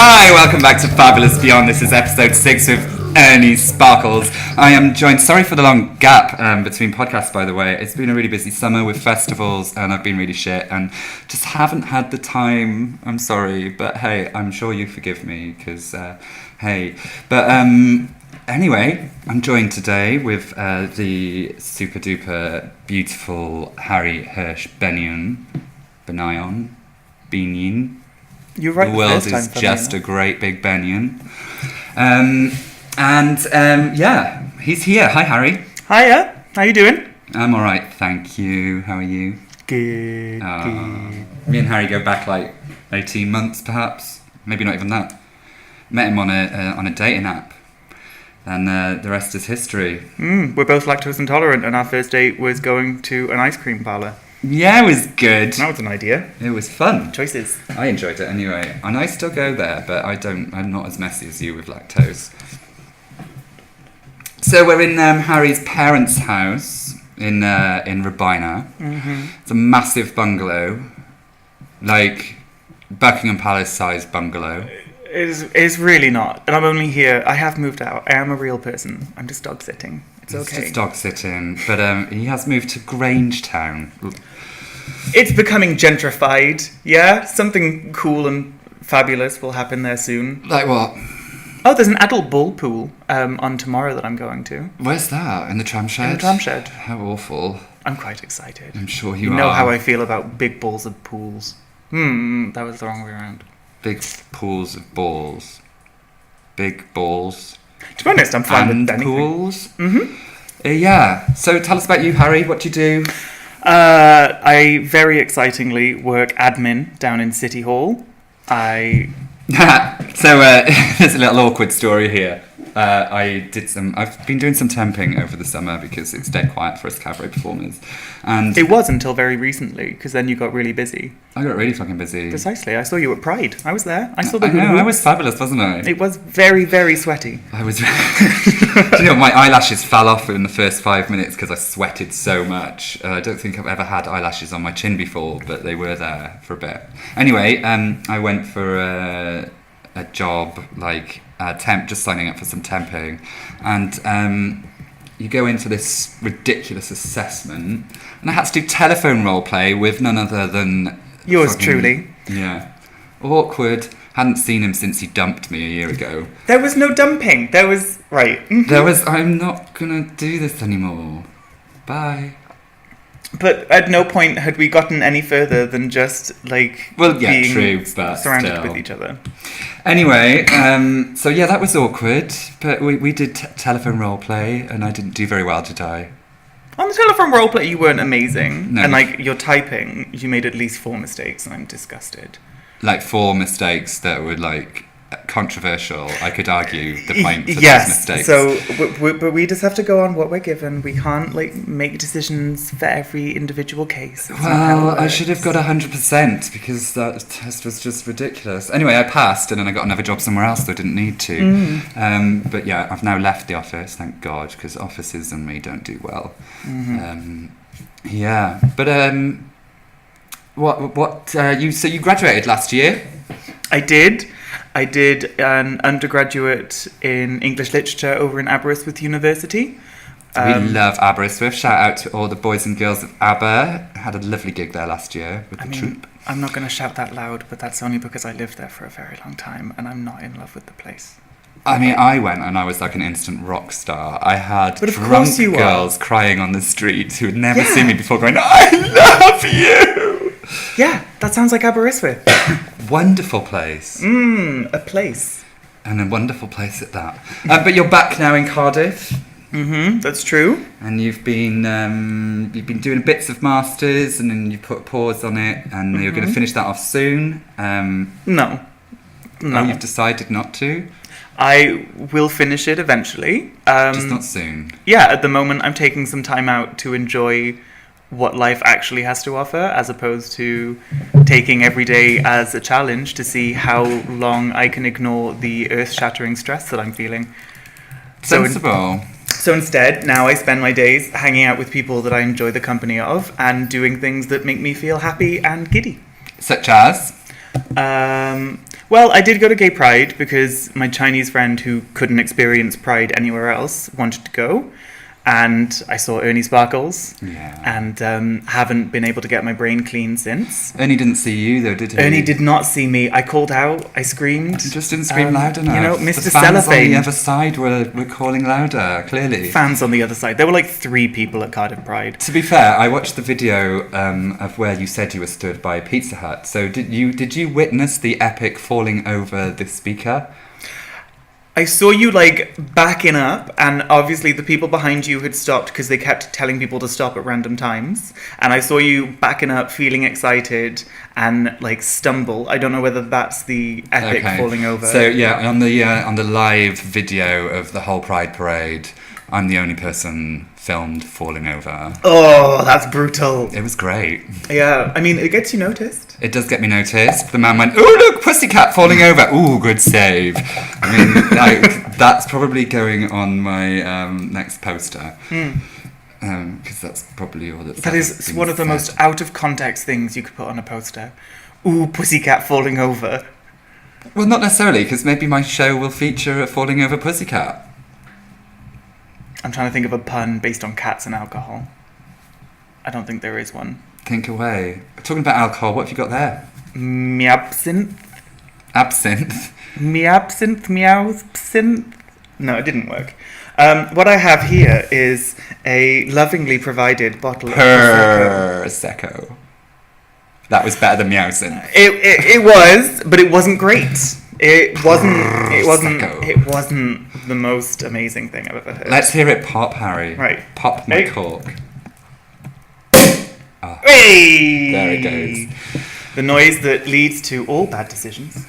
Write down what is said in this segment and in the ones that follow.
Hi, welcome back to Fabulous Beyond. This is episode 6 with Ernie Sparkles. I am joined, sorry for the long gap between podcasts, by the way. It's been a really busy summer with festivals and I've been really shit and just haven't had the time. I'm sorry, but hey, I'm sure you forgive me because, hey. But anyway, I'm joined today with the super duper beautiful Harry Hirsch-Bennion. Bennion. You're right. The world is just a great big Bennion. Yeah, he's here. Hi, Harry. Hiya. How you doing? I'm all right, thank you. How are you? Good. Me and Harry go back like 18 months, perhaps. Maybe not even that. Met him on a dating app, and the rest is history. We're both lactose intolerant, and our first date was going to an ice cream parlour. Yeah, it was good. That was an idea. It was fun. Choices. I enjoyed it anyway, and I still go there, but I'm not as messy as you with lactose. So we're in Harry's parents' house in Rabina. Mm-hmm. It's a massive bungalow, like Buckingham Palace-sized bungalow. It's really not, and I'm only here. I have moved out. I am a real person. I'm just dog sitting. It's okay. Just dog sitting, but he has moved to Grangetown. It's becoming gentrified. Yeah, something cool and fabulous will happen there soon. Like what? Oh, there's an adult bull pool on tomorrow that I'm going to. Where's that? In the tram shed? In the tram shed. How awful. I'm quite excited. I'm sure you are. You know how I feel about big balls of pools. That was the wrong way around. Big pools of balls. Big balls. To be honest, I'm fine with anything. Pools? Mm-hmm. Yeah. So tell us about you, Harry. What do you do? I very excitingly work admin down in City Hall. So there's a little awkward story here. I've been doing some temping over the summer because it's dead quiet for us cabaret performers. And it was until very recently, because then you got really busy. I got really fucking busy. Precisely. I saw you at Pride. I was there. I saw the I was fabulous, wasn't I? It was very, very sweaty. I was... Do you know, my eyelashes fell off in the first 5 minutes because I sweated so much. I don't think I've ever had eyelashes on my chin before, but they were there for a bit. Anyway, I went for a job, like temp, just signing up for some temping, and you go into this ridiculous assessment, and I had to do telephone role play with none other than yours truly. Yeah, awkward. Hadn't seen him since he dumped me a year ago. There was no dumping. There was right. There was. I'm not gonna do this anymore. Bye. But at no point had we gotten any further than just, like, being true, but surrounded still. with each other. Anyway, so yeah, that was awkward, but we did telephone role play, and I didn't do very well, did I? On the telephone role play, you weren't amazing. No. And, like, your typing, you made at least 4 mistakes, and I'm disgusted. Like 4 mistakes that were, like, controversial. I could argue the point for yes, those mistakes. So, but we just have to go on what we're given. We can't, like, make decisions for every individual case. Well, I should have got 100% because that test was just ridiculous. Anyway, I passed and then I got another job somewhere else that I didn't need to. But yeah, I've now left the office, thank God, because offices and me don't do well. Mm-hmm. Yeah, but so you graduated last year? I did an undergraduate in English literature over in Aberystwyth University. We love Aberystwyth. Shout out to all the boys and girls of Aber. Had a lovely gig there last year with the troupe. I'm not going to shout that loud, but that's only because I lived there for a very long time and I'm not in love with the place. I mean, I went and I was like an instant rock star. I had drunk girls crying on the street who had never seen me before going, I love you! Yeah, that sounds like Aberystwyth. Wonderful place. A place. And a wonderful place at that. But you're back now in Cardiff. Mm-hmm, that's true. And you've been doing bits of masters, and then you put a pause on it, and you're going to finish that off soon. No. Oh, you've decided not to? I will finish it eventually. Just not soon. Yeah, at the moment I'm taking some time out to enjoy what life actually has to offer, as opposed to taking every day as a challenge to see how long I can ignore the earth-shattering stress that I'm feeling. Sensible. So instead, now I spend my days hanging out with people that I enjoy the company of and doing things that make me feel happy and giddy. Such as? Well, I did go to Gay Pride because my Chinese friend who couldn't experience Pride anywhere else wanted to go. And I saw Ernie Sparkles. Yeah. And haven't been able to get my brain clean since. Ernie didn't see you though, did he? Ernie did not see me. I called out. I screamed. You just didn't scream loud enough. You know, Mr. The fans Cellophane. on the other side were calling louder, clearly. Fans on the other side. There were like 3 people at Cardiff Pride. To be fair, I watched the video of where you said you were stood by Pizza Hut. So did you witness the epic falling over the speaker? I saw you like backing up, and obviously the people behind you had stopped because they kept telling people to stop at random times. And I saw you backing up, feeling excited, and like stumble. I don't know whether that's the epic falling over. So yeah, on the live video of the whole Pride Parade, I'm the only person filmed falling over. Oh, that's brutal. It was great. Yeah, I mean, it gets you noticed. It does get me noticed. The man went, "Oh look, pussycat falling over." Ooh, good save. I mean, like, that's probably going on my next poster. Because that's probably all that's. That is one of the most out of context things you could put on a poster. Ooh, pussycat falling over. Well, not necessarily, because maybe my show will feature a falling over pussycat. I'm trying to think of a pun based on cats and alcohol. I don't think there is one. Think away. Talking about alcohol, what have you got there? Meabsinthe? Absinthe. Meabsinthe? Meowsinthe? No, it didn't work. What I have here is a lovingly provided bottle of Prosecco. That was better than Meowsinthe. It was, but it wasn't great. It wasn't the most amazing thing I've ever heard. Let's hear it pop, Harry. Right. Pop my cork. Oh, hey! there it goes. The noise that leads to all bad decisions.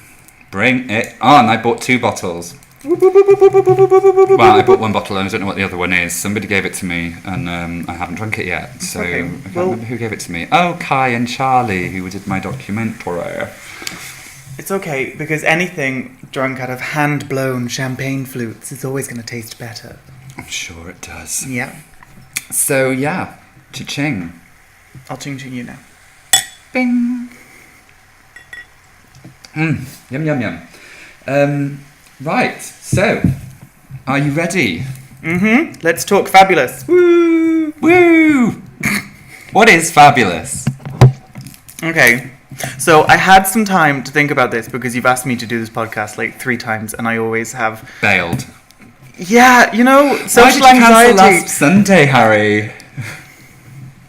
Bring it on. I bought 2 bottles. Well, I bought 1 bottle and I don't know what the other one is. Somebody gave it to me and I haven't drunk it yet. So okay. I can't remember who gave it to me. Oh, Kai and Charlie, who did my documentary. It's okay, because anything drunk out of hand-blown champagne flutes is always going to taste better. I'm sure it does. Yeah. So, yeah. Cha-ching. I'll ching-ching you now. Bing. Yum, yum, yum. Right, so, are you ready? Mm-hmm. Let's talk fabulous. Woo! Woo! What is fabulous? Okay. So I had some time to think about this because you've asked me to do this podcast like 3 times and I always have Bailed. Yeah, you know, social Why did you anxiety. cancel last Sunday, Harry?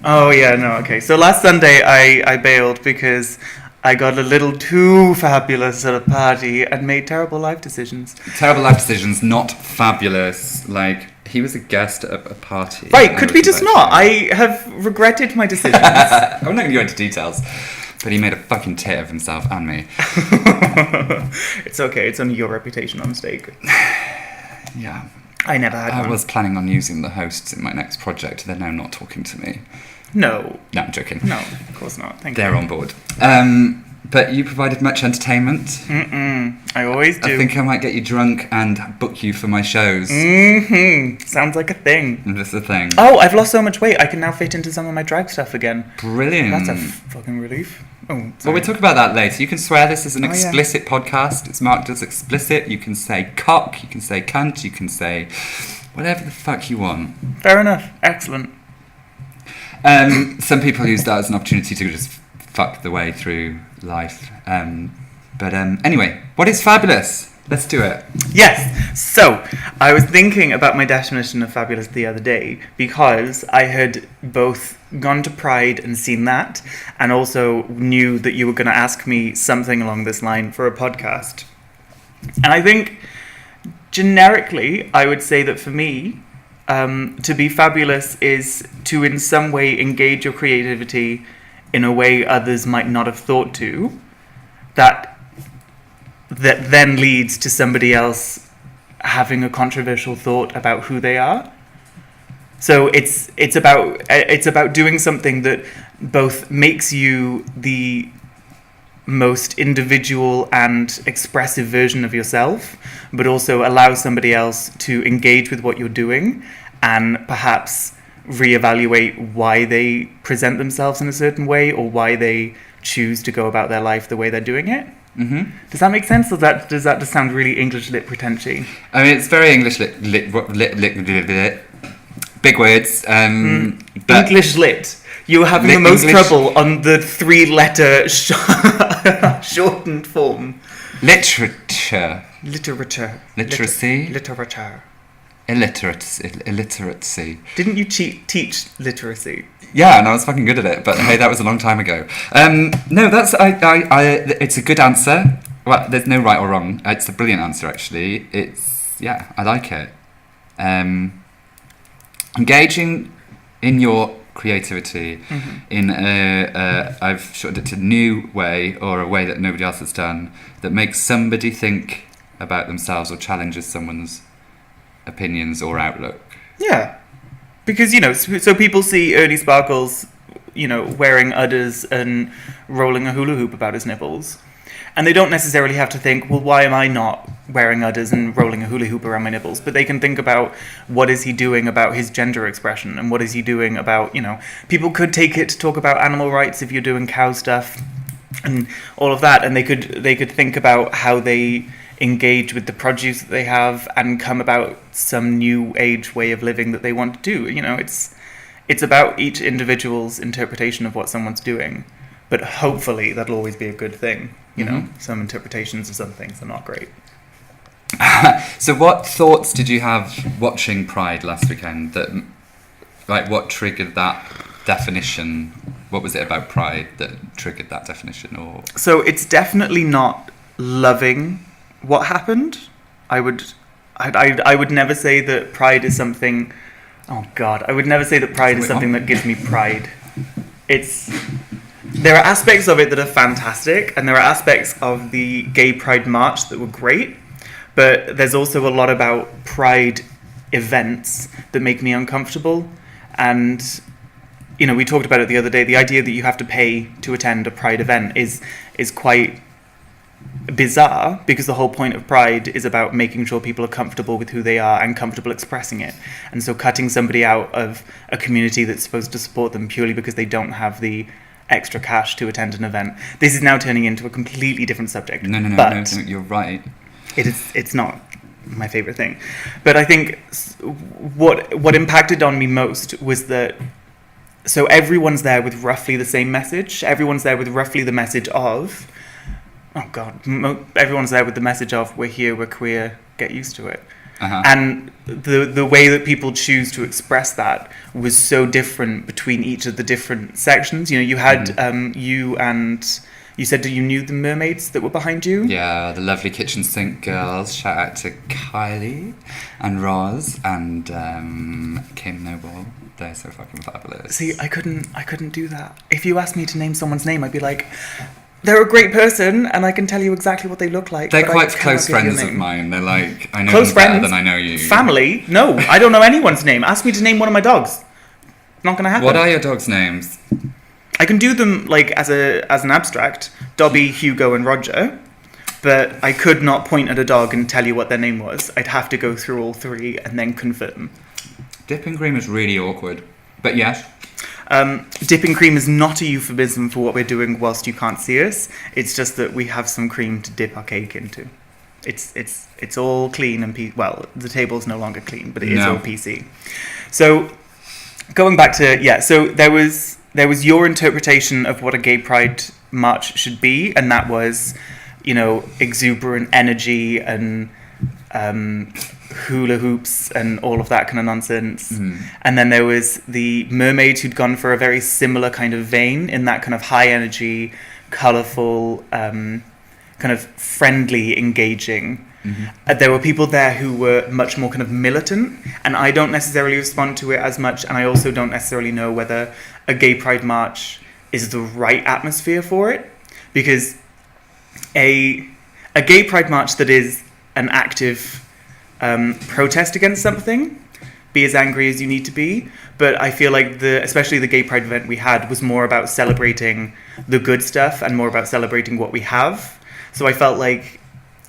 Oh yeah, no, okay. So last Sunday I bailed because I got a little too fabulous at a party and made terrible life decisions. Terrible life decisions, not fabulous. Like, he was a guest at a party. Right, could we just not? I have regretted my decisions. I'm not going to go into details. But he made a fucking tit of himself and me. It's okay, it's only your reputation on stake. Yeah. I never had one. I was planning on using the hosts in my next project. They're now not talking to me. No. No, I'm joking. No, of course not. Thank They're you. on board. But you provided much entertainment. I always do. I think I might get you drunk and book you for my shows. Sounds like a thing. That's the thing. Oh, I've lost so much weight. I can now fit into some of my drag stuff again. Brilliant. That's a fucking relief. Oh, Well, sorry. we'll talk about that later. You can swear this is an Oh, yeah. explicit podcast. It's marked as explicit. You can say cock, you can say cunt, you can say whatever the fuck you want. Fair enough. Excellent. Some people use that as an opportunity to just fuck the way through life. But anyway, what is fabulous? Let's do it. Yes. So, I was thinking about my definition of fabulous the other day because I had both gone to Pride and seen that and also knew that you were going to ask me something along this line for a podcast. And I think generically, I would say that for me, to be fabulous is to in some way engage your creativity in a way others might not have thought to, that then leads to somebody else having a controversial thought about who they are. So it's about doing something that both makes you the most individual and expressive version of yourself, but also allows somebody else to engage with what you're doing and perhaps reevaluate why they present themselves in a certain way or why they choose to go about their life the way they're doing it. Mm-hmm. Does that make sense, or does that just sound really English lit pretentious? I mean, it's very English lit, big words. But English lit. You're having the most trouble on the 3-letter shortened form. Literature. Literacy. Illiteracy. Didn't you teach literacy? Yeah, and I was fucking good at it, but hey, that was a long time ago. No, that's it's a good answer. Well, there's no right or wrong. It's a brilliant answer, actually. I like it. Engaging in your creativity in I've shortened it to new way, or a way that nobody else has done, that makes somebody think about themselves or challenges someone's opinions or outlook. Yeah. Because, so people see Ernie Sparkles, wearing udders and rolling a hula hoop about his nipples. And they don't necessarily have to think, well, why am I not wearing udders and rolling a hula hoop around my nipples? But they can think about, what is he doing about his gender expression? And what is he doing about, people could take it to talk about animal rights if you're doing cow stuff and all of that. And they could think about how they engage with the produce that they have and come about some new age way of living that they want to do. It's about each individual's interpretation of what someone's doing. But hopefully that'll always be a good thing. Some interpretations of some things are not great. So what thoughts did you have watching Pride last weekend what triggered that definition? What was it about Pride that triggered that definition? So it's definitely not loving what happened. I would never say that Pride is something... Oh God, I would never say that Pride is something that gives me pride. There are aspects of it that are fantastic, and there are aspects of the Gay Pride March that were great, but there's also a lot about Pride events that make me uncomfortable. And, we talked about it the other day. The idea that you have to pay to attend a Pride event is quite bizarre, because the whole point of Pride is about making sure people are comfortable with who they are and comfortable expressing it. And so cutting somebody out of a community that's supposed to support them purely because they don't have the extra cash to attend an event. This is now turning into a completely different subject. No, you're right. It's not my favorite thing. But I think what impacted on me most was that, so everyone's there with roughly the same message. Everyone's there with roughly the message of, oh God, everyone's there with the message of, we're here, we're queer, get used to it. Uh-huh. And the way that people choose to express that was so different between each of the different sections. You had you said that you knew the mermaids that were behind you? Yeah, the lovely kitchen sink girls. Shout out to Kylie and Roz and Kim Noble. They're so fucking fabulous. See, I couldn't do that. If you asked me to name someone's name, I'd be like, they're a great person, and I can tell you exactly what they look like. They're quite close friends of mine. They're like, I know close them friends, better than I know you. Family? No, I don't know anyone's name. Ask me to name one of my dogs. Not gonna happen. What are your dogs' names? I can do them as an abstract: Dobby, Hugo, and Roger. But I could not point at a dog and tell you what their name was. I'd have to go through all three and then confirm. Dipping cream is really awkward, but yes. Dipping cream is not a euphemism for what we're doing whilst you can't see us. It's just that we have some cream to dip our cake into. It's all clean and the table's no longer clean, but it is all PC. So going back to so there was your interpretation of what a gay pride march should be, and that was, exuberant energy and hula hoops and all of that kind of nonsense. And then there was the mermaids who'd gone for a very similar kind of vein in that kind of high energy, colourful, kind of friendly, engaging. There were people there who were much more kind of militant, and I don't necessarily respond to it as much, and I also don't necessarily know whether a gay pride march is the right atmosphere for it, because a gay pride march that is an active protest against something, be as angry as you need to be, but I feel like especially the gay pride event we had was more about celebrating the good stuff and more about celebrating what we have. So I felt like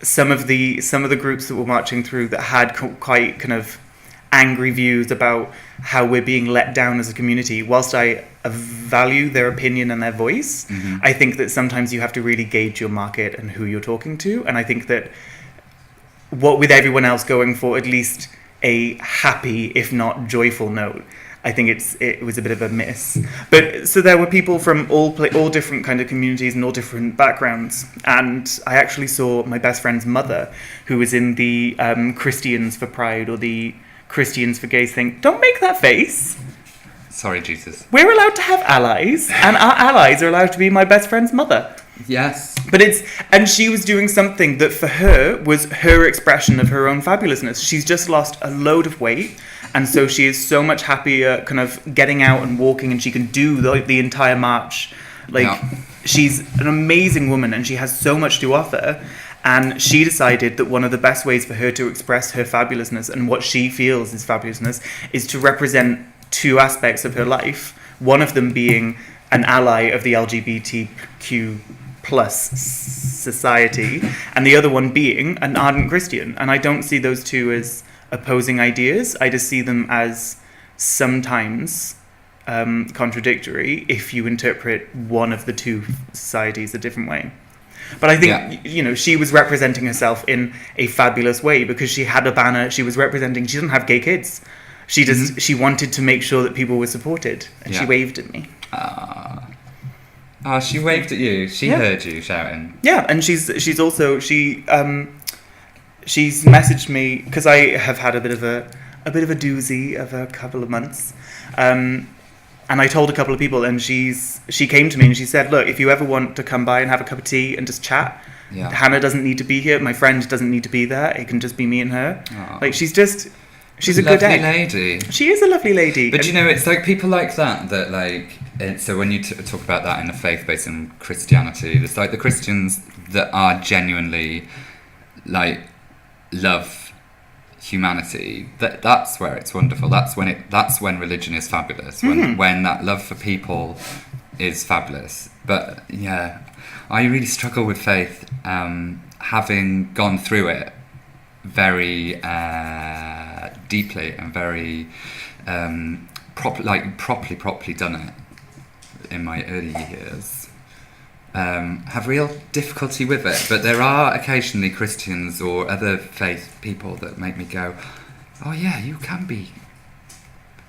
some of the groups that were marching through that had quite kind of angry views about how we're being let down as a community. Whilst I value their opinion and their voice, I think that sometimes you have to really gauge your market and who you're talking to. And I think that what with everyone else going for at least a happy, if not joyful note, I think it was a bit of a miss. But so there were people from all different kind of communities and all different backgrounds. And I actually saw my best friend's mother, who was in the Christians for Pride or the Christians for Gays thing. Don't make that face. Sorry, Jesus. We're allowed to have allies, and our allies are allowed to be my best friend's mother. Yes. But and she was doing something that for her was her expression of her own fabulousness. She's just lost a load of weight, and so she is so much happier kind of getting out and walking, and she can do the entire march. She's an amazing woman, and she has so much to offer. And she decided that one of the best ways for her to express her fabulousness and what she feels is fabulousness is to represent two aspects of her life. One of them being an ally of the LGBTQ plus society, and the other one being an ardent Christian. And I don't see those two as opposing ideas. I just see them as sometimes contradictory if you interpret one of the two societies a different way. But I think, she was representing herself in a fabulous way because she had a banner. She was representing, she doesn't have gay kids. She just, she wanted to make sure that people were supported. And she waved at me. She waved at you. She heard you shouting. Yeah, and she's also, she's messaged me because I have had a bit of a doozy of a couple of months. And I told a couple of people, and she came to me and she said, look, if you ever want to come by and have a cup of tea and just chat, Hannah doesn't need to be here. My friend doesn't need to be there. It can just be me and her. Aww. She's a good egg. Lady. She is a lovely lady. But it's like people like that so when you talk about that in the faith-based and Christianity, it's like the Christians that are genuinely love humanity, that's where it's wonderful. That's when religion is fabulous. When that love for people is fabulous. But I really struggle with faith, having gone through it very deeply and very properly done it in my early years. Have real difficulty with it, but there are occasionally Christians or other faith people that make me go, oh yeah, you can be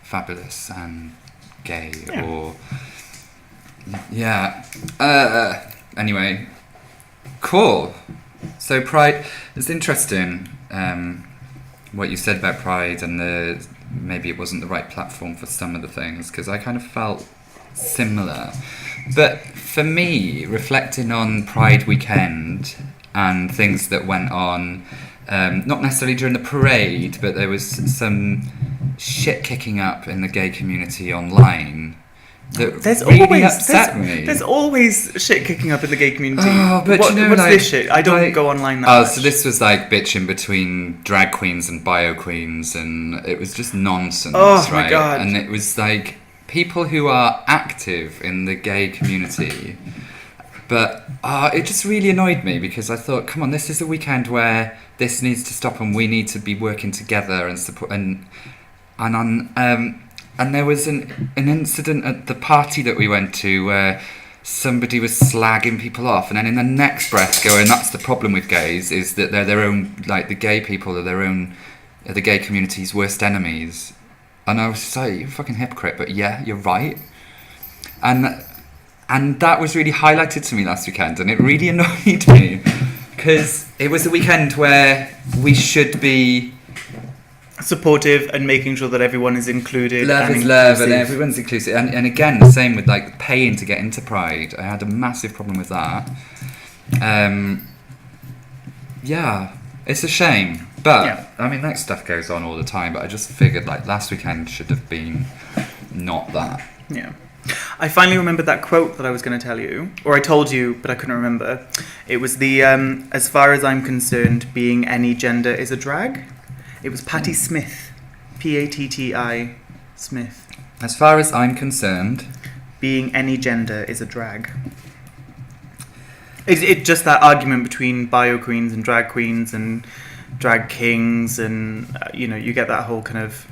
fabulous and gay, or anyway, cool. So Pride, it's interesting what you said about Pride, and maybe it wasn't the right platform for some of the things, because I kind of felt similar. But for me, reflecting on Pride weekend and things that went on, not necessarily during the parade, but there was some shit kicking up in the gay community online that really upset me. There's always shit kicking up in the gay community. Oh, but what's this shit? I don't go online that much. So this was bitching between drag queens and bio queens, and it was just nonsense, right? My God. And it was people who are active in the gay community, but it just really annoyed me because I thought, come on, this is a weekend where this needs to stop and we need to be working together and support. And there was an incident at the party that we went to where somebody was slagging people off, and then in the next breath going, that's the problem with gays, is that they're their own, the gay people are the gay community's worst enemies. And I was just like, you're a fucking hypocrite, but yeah, you're right. And that was really highlighted to me last weekend, and it really annoyed me because it was a weekend where we should be supportive and making sure that everyone is included. Love is love, and everyone's inclusive. And again, the same with paying to get into Pride. I had a massive problem with that. It's a shame. But, that stuff goes on all the time, but I just figured, last weekend should have been not that. Yeah. I finally remembered that quote that I was going to tell you, or I told you, but I couldn't remember. It was the, as far as I'm concerned, being any gender is a drag. It was Patti Smith. Patti Smith. As far as I'm concerned, being any gender is a drag. It's just that argument between bio queens and drag kings, and you get that whole kind of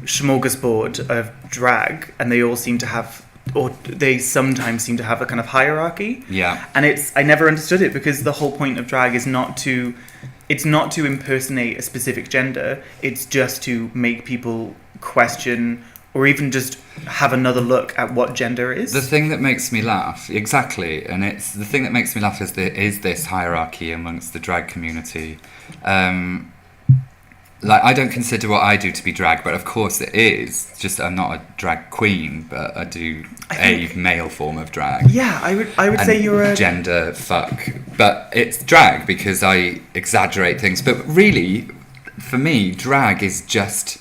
smorgasbord of drag, and they all seem to have, or they sometimes seem to have a kind of hierarchy. Yeah. And I never understood it, because the whole point of drag is not to impersonate a specific gender. It's just to make people question, or even just have another look at what gender is. The thing that makes me laugh, exactly, and it's the thing that makes me laugh is this hierarchy amongst the drag community. Like, I don't consider what I do to be drag, but of course it is. Just I'm not a drag queen, but I do a male form of drag. Yeah, I would say you're a gender fuck, but it's drag because I exaggerate things. But really, for me, drag is just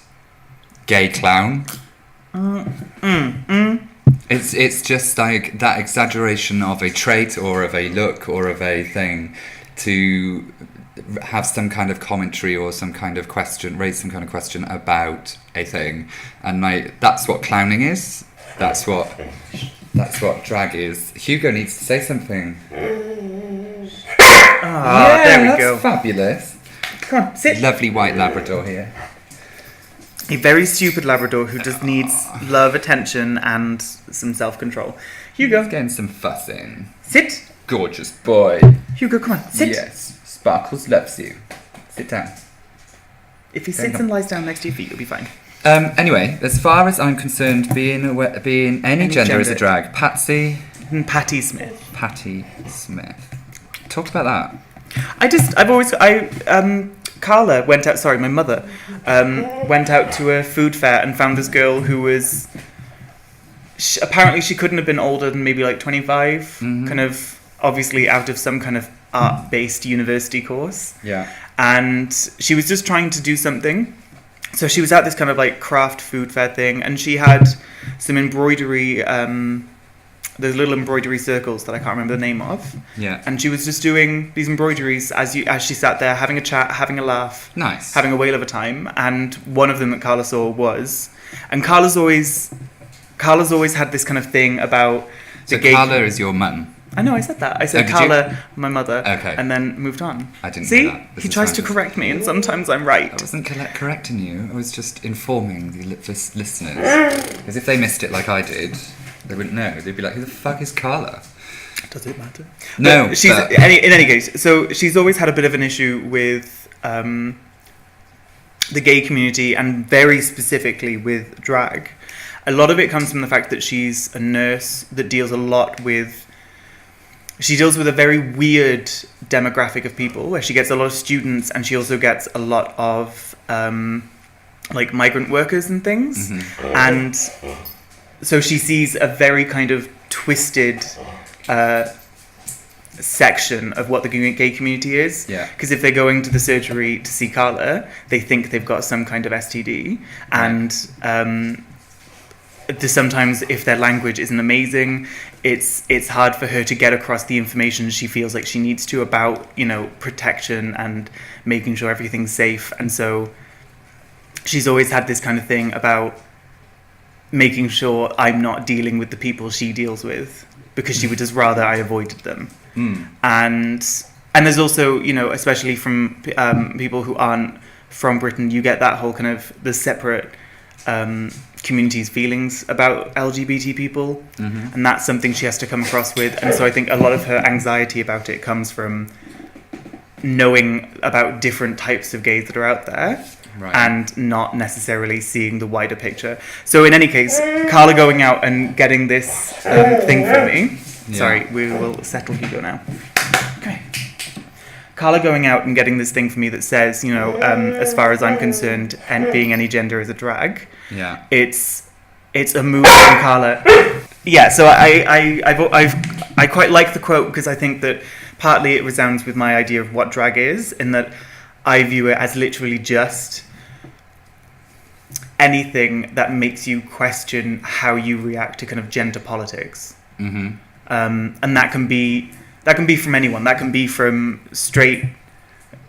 gay clown. It's just like that exaggeration of a trait or of a look or of a thing to have some kind of commentary or some kind of question, raise some kind of question about a thing, and like that's what clowning is. That's what drag is. Hugo needs to say something. Yeah, there we go. Fabulous. Come on, sit. Lovely white Labrador here. A very stupid Labrador who just needs love, attention, and some self-control. Hugo, Getting some fuss in. sit. Gorgeous boy. Hugo, come on, sit. Yes. Sparkles loves you. Sit down. If he sits and lies down next to your feet, you'll be fine. Anyway, as far as I'm concerned, being any gender is a drag. Patty Smith. Patty Smith. Talk about that. Carla went out, my mother, went out to a food fair and found this girl who was, apparently she couldn't have been older than maybe like 25, kind of obviously out of some kind of art-based university course. Yeah. And she was just trying to do something. So she was at this kind of like craft food fair thing, and she had some embroidery, those little embroidery circles that I can't remember the name of. Yeah. And she was just doing these embroideries as she sat there having a chat, having a laugh. Nice. Having a whale of a time. And one of them that Carla saw was, and Carla's always had this kind of thing about the gay. Carla is your mum. I know, I said that. I said Carla, my mother, okay, and then moved on. I didn't See? know that. He tries to correct me, and sometimes I'm right. I wasn't correcting you. I was just informing the listeners. Because if they missed it like I did, they wouldn't know. They'd be like, who the fuck is Carla? Does it matter? No. But in any case, so she's always had a bit of an issue with the gay community, and very specifically with drag. A lot of it comes from the fact that she's a nurse that deals a lot with... She deals with a very weird demographic of people, where she gets a lot of students, and she also gets a lot of like migrant workers and things. Mm-hmm. And so she sees a very kind of twisted section of what the gay community is. Yeah. Because if they're going to the surgery to see Carla, they think they've got some kind of STD, and sometimes if their language isn't amazing, it's hard for her to get across the information she feels like she needs to about, protection and making sure everything's safe. And so she's always had this kind of thing about making sure I'm not dealing with the people she deals with, because she would just rather I avoided them. And there's also, especially from people who aren't from Britain, you get that whole kind of the separate community's feelings about LGBT people, and that's something she has to come across with. And so I think a lot of her anxiety about it comes from knowing about different types of gays that are out there, right, and not necessarily seeing the wider picture. So in any case, Carla going out and getting this thing for me. Yeah. Sorry, we will settle Hugo now. Okay. Carla going out and getting this thing for me that says, as far as I'm concerned, and being any gender is a drag. Yeah. It's a move from Carla. Yeah. So I quite like the quote, because I think that partly it resounds with my idea of what drag is, in that I view it as literally just anything that makes you question how you react to kind of gender politics. Mm-hmm. And that can be from anyone. That can be from straight,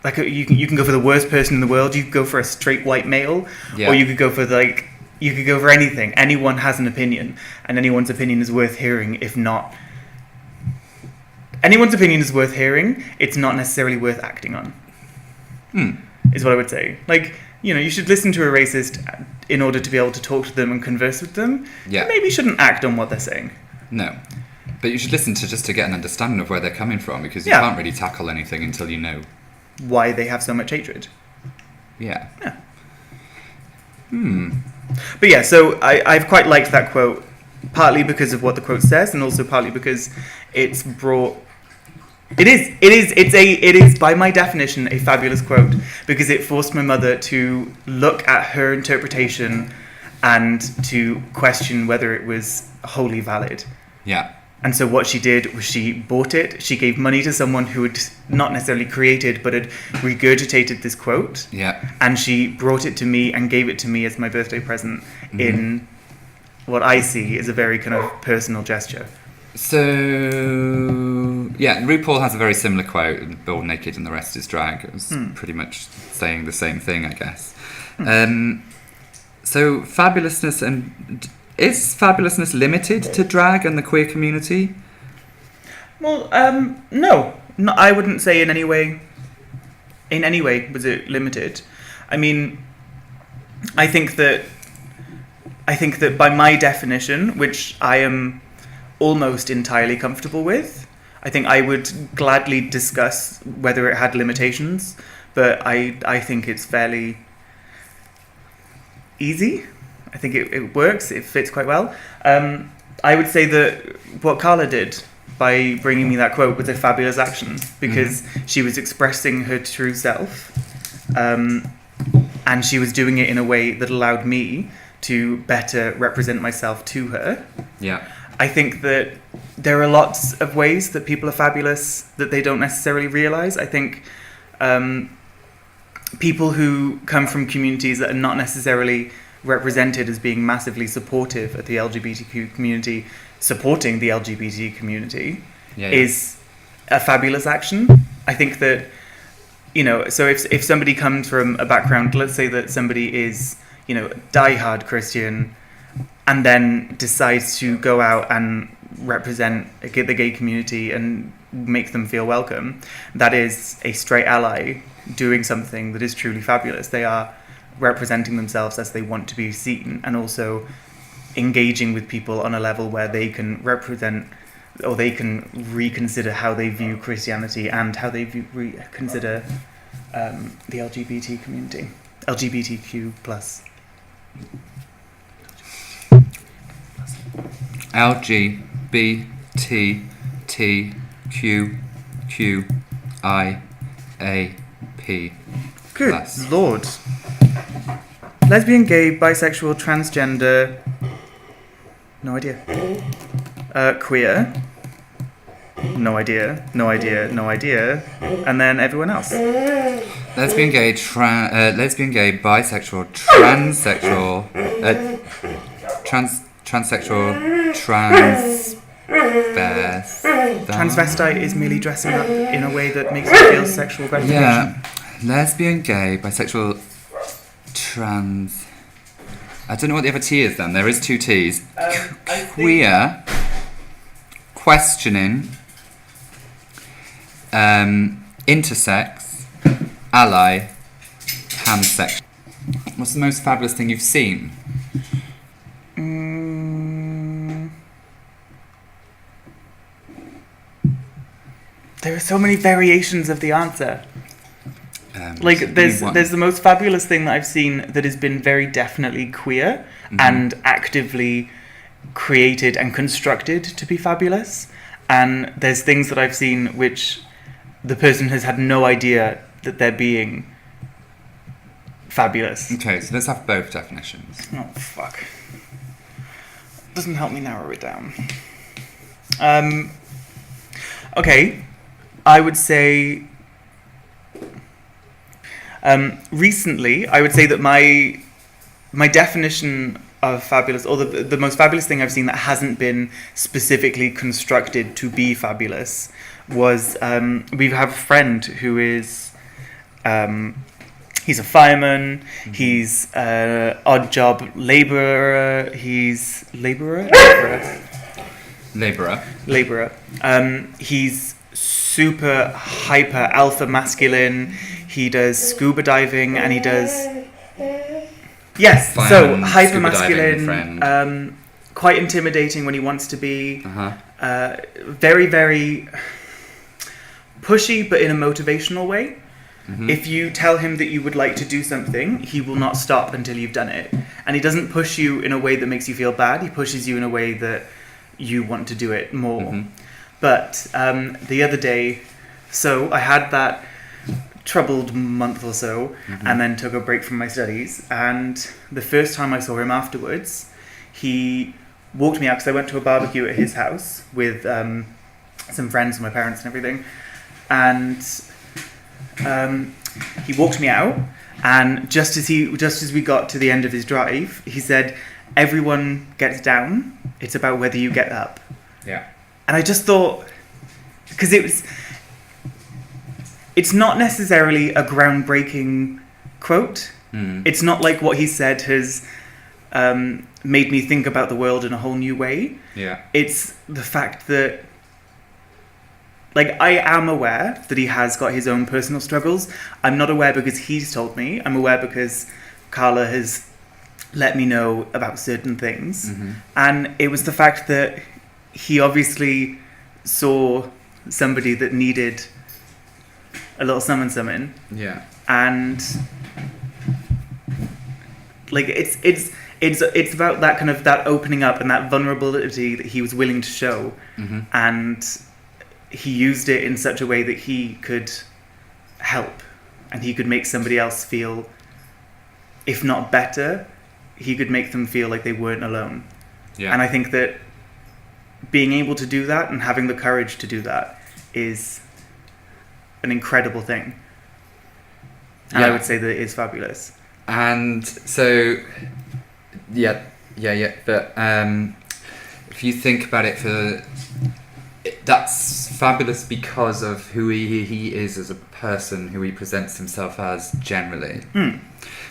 like you can go for the worst person in the world. You could go for a straight white male, yeah, or you could go for anything. Anyone has an opinion, and anyone's opinion is worth hearing. If not, anyone's opinion is worth hearing. It's not necessarily worth acting on. Is what I would say. Like, you should listen to a racist in order to be able to talk to them and converse with them, Yeah. you maybe shouldn't act on what they're saying. No. But you should listen to just to get an understanding of where they're coming from, because you Yeah. can't really tackle anything until you know. Why they have so much hatred. Yeah. Yeah. Hmm. But yeah, so I've quite liked that quote, partly because of what the quote says, and also partly because it's brought... It is by my definition a fabulous quote, because it forced my mother to look at her interpretation and to question whether it was wholly valid. Yeah. And so what she did was she bought it. She gave money to someone who had not necessarily created, but had regurgitated this quote. Yeah. And she brought it to me and gave it to me as my birthday present in what I see as a very kind of personal gesture. So, yeah, RuPaul has a very similar quote, "All naked and the rest is drag." It was pretty much saying the same thing, I guess. So, fabulousness is fabulousness limited to drag and the queer community? Well, no, I wouldn't say in any way. In any way was it limited. I mean, I think that by my definition, which I am almost entirely comfortable with, I think I would gladly discuss whether it had limitations, but I think it's fairly easy. I think it works, it fits quite well. I would say that what Carla did by bringing me that quote was a fabulous action, because she was expressing her true self, and she was doing it in a way that allowed me to better represent myself to her. Yeah. I think that there are lots of ways that people are fabulous that they don't necessarily realise. I think people who come from communities that are not necessarily represented as being massively supportive of the LGBTQ community, supporting the LGBT community, is a fabulous action. I think that, so if somebody comes from a background, let's say that somebody is, diehard Christian, and then decides to go out and represent the gay community and make them feel welcome, that is a straight ally doing something that is truly fabulous. They are representing themselves as they want to be seen, and also engaging with people on a level where they can represent, or they can reconsider how they view Christianity and how they consider the LGBT community, LGBTQ plus. LGBTQIAP. Good plus. Lord. Lesbian, gay, bisexual, transgender. No idea. Queer. No idea. No idea. No idea. And then everyone else. Lesbian, gay, bisexual, transsexual, transsexual, Transvestite is merely dressing up in a way that makes you feel sexual gratification. Yeah. Lesbian, gay, bisexual, trans... I don't know what the other T is then. There is two T's. Queer, questioning, intersex, ally, pansexual. What's the most fabulous thing you've seen? There are so many variations of the answer. There's the most fabulous thing that I've seen that has been very definitely queer and actively created and constructed to be fabulous. And there's things that I've seen which the person has had no idea that they're being fabulous. Okay, so let's have both definitions. Oh, fuck. Doesn't help me narrow it down. Okay, I would say... recently, I would say that my definition of fabulous, or the most fabulous thing I've seen that hasn't been specifically constructed to be fabulous, was we have a friend who is he's a fireman, he's odd job labourer, he's labourer. He's super hyper alpha masculine. He does scuba diving, and he does Yes, Fine, so scuba diving hypermasculine, friend. quite intimidating when he wants to be, Uh-huh. very, very pushy, but in a motivational way. Mhm. If you tell him that you would like to do something, he will not stop until you've done it. And he doesn't push you in a way that makes you feel bad. He pushes you in a way that you want to do it more. Mhm. But the other day, so I had that troubled month or so, and then took a break from my studies. And the first time I saw him afterwards, he walked me out, because I went to a barbecue at his house with some friends, my parents and everything. And he walked me out, and just as we got to the end of his drive, he said, "Everyone gets down. It's about whether you get up." Yeah. And I just thought, because it's not necessarily a groundbreaking quote. It's not like what he said has made me think about the world in a whole new way. Yeah. It's the fact that, like, I am aware that he has got his own personal struggles. I'm not aware because he's told me. I'm aware because Carla has let me know about certain things. And it was the fact that he obviously saw somebody that needed a little summon. Yeah. And like it's about that kind of that opening up and that vulnerability that he was willing to show. And he used it in such a way that he could help, and he could make somebody else feel, if not better, he could make them feel like they weren't alone. Yeah. And I think that being able to do that and having the courage to do that is an incredible thing. And I Yeah. would say that it is fabulous. And so, yeah. But if you think about it, that's fabulous because of who he is as a person, who he presents himself as generally.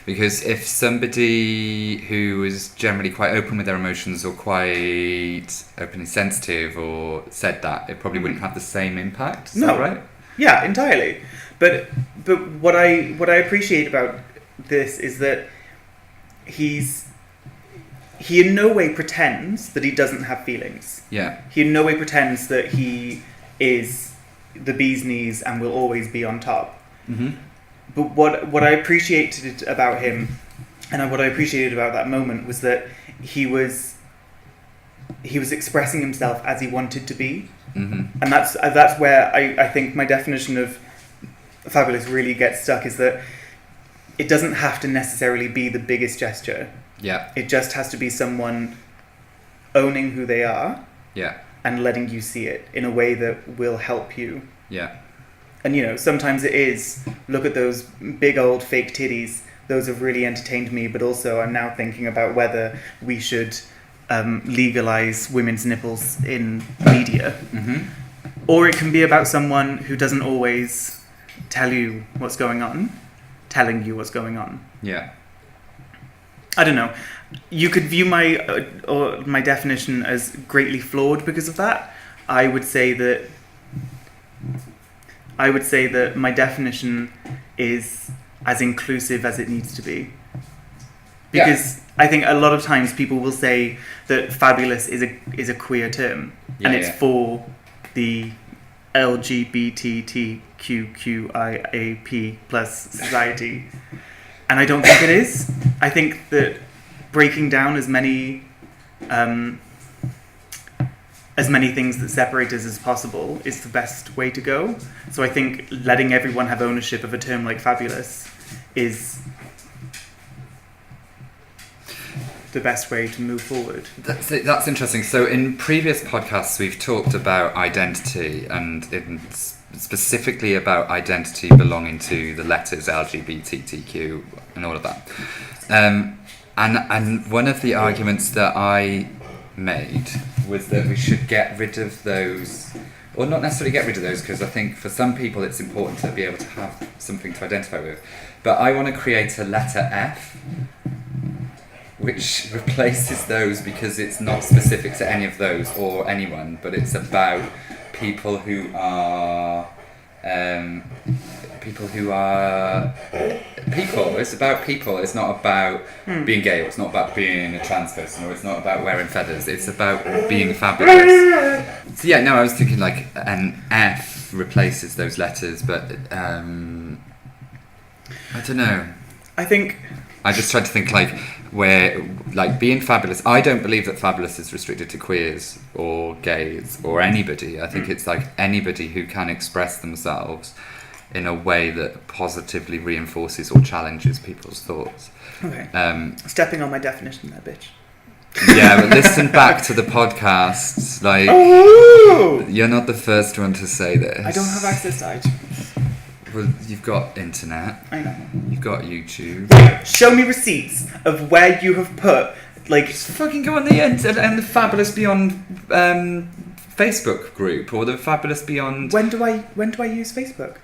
Because if somebody who is generally quite open with their emotions or quite openly sensitive or said that, it probably wouldn't have the same impact. Is that right? Yeah, entirely. But what I appreciate about this is that he in no way pretends that he doesn't have feelings. Yeah. He in no way pretends that he is the bee's knees and will always be on top. But what I appreciated about him, and what I appreciated about that moment, was that he was expressing himself as he wanted to be. And that's where I think my definition of fabulous really gets stuck, is that it doesn't have to necessarily be the biggest gesture. Yeah. It just has to be someone owning who they are. Yeah. And letting you see it in a way that will help you. Yeah. And sometimes it is, look at those big old fake titties. Those have really entertained me, but also I'm now thinking about whether we should legalize women's nipples in media. Or it can be about someone who doesn't always telling you what's going on. Yeah. I don't know. You could view my definition as greatly flawed because of that. I would say that my definition is as inclusive as it needs to be. Because I think a lot of times people will say that fabulous is a queer term, and it's for the LGBTQIAP plus society. And I don't think it is. I think that breaking down as many things that separate us as possible is the best way to go. So I think letting everyone have ownership of a term like fabulous is the best way to move forward. That's interesting. So in previous podcasts, we've talked about identity, and specifically about identity belonging to the letters LGBTQ and all of that. And one of the arguments that I made was that we should get rid of those, or not necessarily get rid of those, because I think for some people it's important to be able to have something to identify with. But I want to create a letter F, which replaces those, because it's not specific to any of those or anyone, but it's about people who are people who are people. It's about people. It's not about being gay, or it's not about being a trans person, or it's not about wearing feathers. It's about being fabulous. So yeah, no, I was thinking like an F replaces those letters, but I don't know. I just tried to think like where, like, being fabulous. I don't believe that fabulous is restricted to queers or gays or anybody. I think it's like anybody who can express themselves in a way that positively reinforces or challenges people's thoughts. Okay. Stepping on my definition there, bitch. Yeah, but listen back to the podcasts. Like, you're not the first one to say this. I don't have access to iTunes. Well, you've got internet. I know. You've got YouTube. Show me receipts of where you have put, like... Just fucking go on the internet and the Fabulous Beyond Facebook group, or the Fabulous Beyond... When do I use Facebook?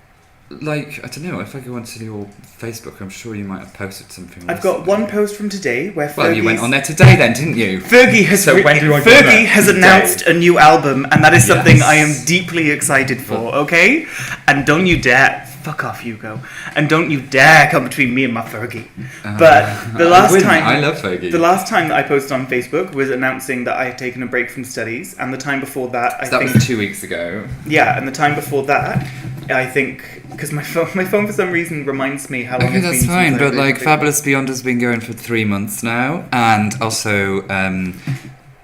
Like, I don't know, if I go onto your Facebook, I'm sure you might have posted something. I've got one post from today where Fergie's... Well, you went on there today then, didn't you? Fergie has announced a new album, and that is something I am deeply excited for, okay? And don't you dare... Fuck off, Hugo. And don't you dare come between me and my Fergie. But the last time... I love Fergie. The last time that I posted on Facebook was announcing that I had taken a break from studies, and the time before that... That was 2 weeks ago. Yeah, and the time before that, I think... Because my phone for some reason reminds me how long it's been. Okay, that's fine, but like Fabulous Beyond has been going for 3 months now, and also,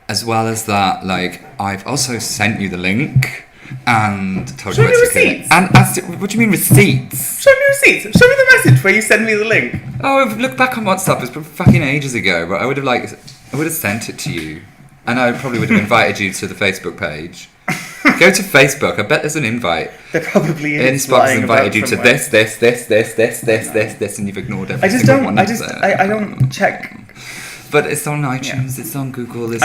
as well as that, like, I've also sent you the link... And told you where to click it. And asked it, what do you mean receipts? Show me receipts. Show me the message where you send me the link. Oh, I've looked back on WhatsApp. It's fucking ages ago, but I would have sent it to you, and I probably would have invited you to the Facebook page. Go to Facebook. I bet there's an invite. There probably is. Ernie Sparkles invited you to this, and you've ignored every single one of them. I don't check. But it's on iTunes. Yeah. It's on Google.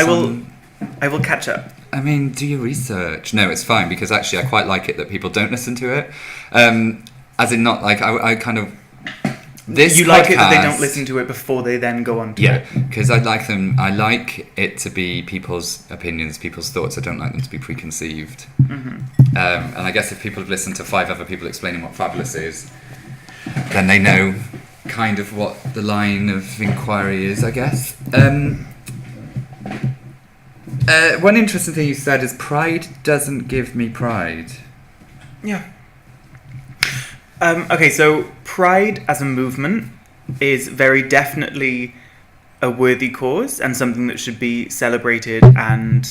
I will catch up. I mean, do your research. No, it's fine, because actually I quite like it that people don't listen to it. As in, not like, I kind of... You like it that they don't listen to it before they then go on to it? Yeah, because I like it to be people's opinions, people's thoughts. I don't like them to be preconceived. Mm-hmm. And I guess if people have listened to 5 other people explaining what fabulous is, then they know kind of what the line of inquiry is, I guess. One interesting thing you said is pride doesn't give me pride. Yeah. Okay, so pride as a movement is very definitely a worthy cause and something that should be celebrated and,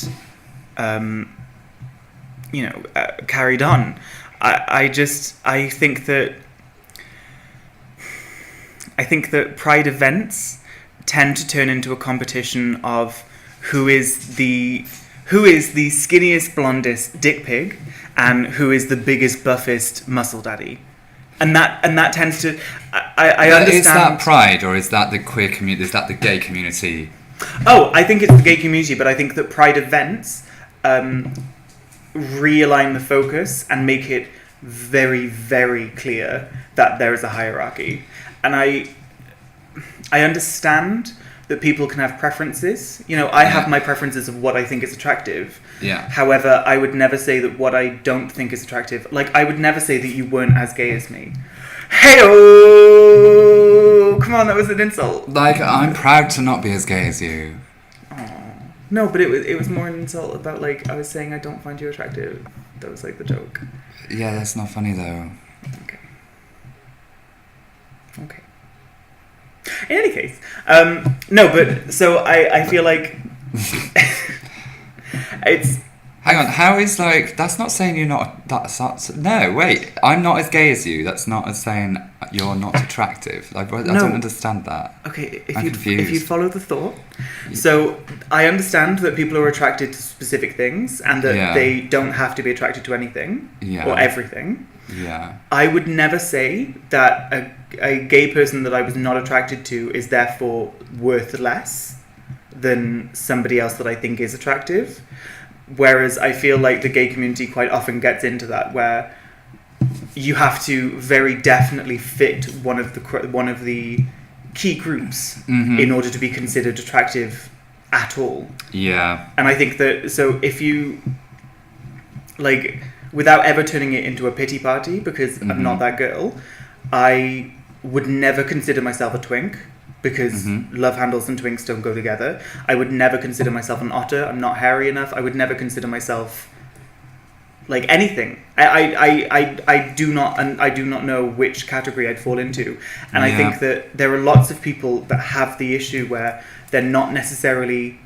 carried on. I think that pride events tend to turn into a competition of who is the skinniest, blondest dick pig, and who is the biggest, buffest muscle daddy, and that tends to. I understand. Is that pride, or is that the queer community? Is that the gay community? Oh, I think it's the gay community, but I think that pride events realign the focus and make it very, very clear that there is a hierarchy, and I understand that people can have preferences. I have my preferences of what I think is attractive. Yeah. However, I would never say that what I don't think is attractive... Like, I would never say that you weren't as gay as me. Hey-oh! Come on, that was an insult. Like, I'm proud to not be as gay as you. Aww. No, but it was more an insult about, like, I was saying I don't find you attractive. That was, like, the joke. Yeah, that's not funny, though. Okay. In any case, no, but so I feel like it's... Hang on, how is, like, that's not saying you're not, no, wait, I'm not as gay as you, that's not as saying you're not attractive. I don't understand that. Okay, if you follow the thought, so I understand that people are attracted to specific things and that they don't have to be attracted to anything or everything. Yeah. I would never say that a gay person that I was not attracted to is therefore worth less than somebody else that I think is attractive. Whereas I feel like the gay community quite often gets into that, where you have to very definitely fit one of the key groups in order to be considered attractive at all. Yeah. And I think that, so if you, like, without ever turning it into a pity party, because I'm not that girl, I would never consider myself a twink, because love handles and twinks don't go together. I would never consider myself an otter. I'm not hairy enough. I would never consider myself like anything. I do not know which category I'd fall into. And I think that there are lots of people that have the issue where they're not necessarily